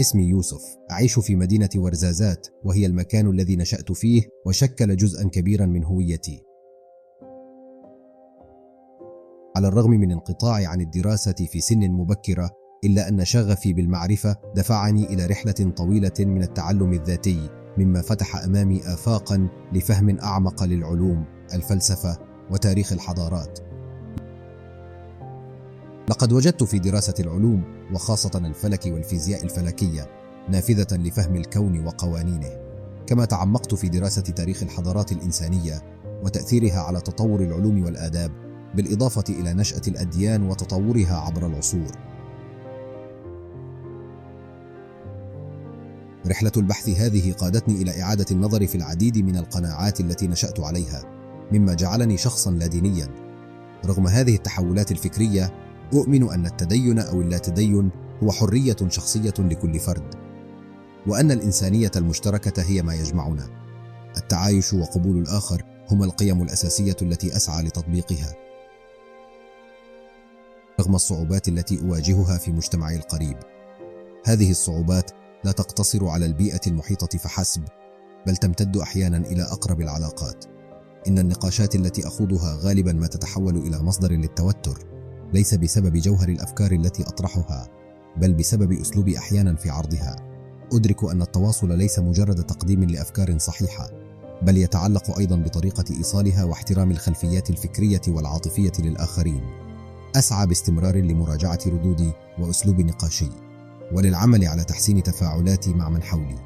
اسمي يوسف، أعيش في مدينة ورزازات، وهي المكان الذي نشأت فيه وشكل جزءا كبيرا من هويتي. على الرغم من انقطاعي عن الدراسة في سن مبكرة، إلا أن شغفي بالمعرفة دفعني إلى رحلة طويلة من التعلم الذاتي، مما فتح أمامي آفاقا لفهم أعمق للعلوم، الفلسفة وتاريخ الحضارات. لقد وجدت في دراسة العلوم، وخاصة الفلك والفيزياء الفلكية، نافذة لفهم الكون وقوانينه. كما تعمقت في دراسة تاريخ الحضارات الإنسانية وتأثيرها على تطور العلوم والآداب، بالإضافة إلى نشأة الأديان وتطورها عبر العصور. رحلة البحث هذه قادتني إلى إعادة النظر في العديد من القناعات التي نشأت عليها، مما جعلني شخصا لا دينيا. رغم هذه التحولات الفكرية، أؤمن أن التدين أو اللاتدين هو حرية شخصية لكل فرد، وأن الإنسانية المشتركة هي ما يجمعنا. التعايش وقبول الآخر هما القيم الأساسية التي أسعى لتطبيقها. رغم الصعوبات التي أواجهها في مجتمعي القريب، هذه الصعوبات لا تقتصر على البيئة المحيطة فحسب، بل تمتد أحيانا إلى أقرب العلاقات. إن النقاشات التي أخوضها غالبا ما تتحول إلى مصدر للتوتر، ليس بسبب جوهر الأفكار التي أطرحها، بل بسبب أسلوبي أحيانا في عرضها. أدرك أن التواصل ليس مجرد تقديم لأفكار صحيحة، بل يتعلق أيضا بطريقة إيصالها واحترام الخلفيات الفكرية والعاطفية للآخرين. أسعى باستمرار لمراجعة ردودي وأسلوب نقاشي، وللعمل على تحسين تفاعلاتي مع من حولي.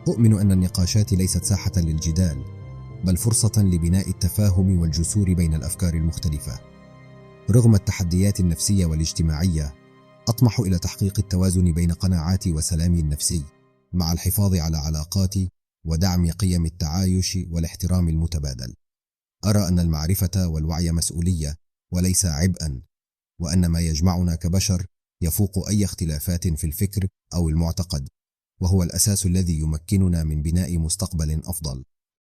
أؤمن أن النقاشات ليست ساحة للجدال، بل فرصة لبناء التفاهم والجسور بين الأفكار المختلفة. رغم التحديات النفسية والاجتماعية، أطمح إلى تحقيق التوازن بين قناعاتي وسلامي النفسي، مع الحفاظ على علاقاتي ودعم قيم التعايش والاحترام المتبادل. أرى أن المعرفة والوعي مسؤولية وليس عبئا، وأن ما يجمعنا كبشر يفوق أي اختلافات في الفكر أو المعتقد، وهو الأساس الذي يمكننا من بناء مستقبل أفضل.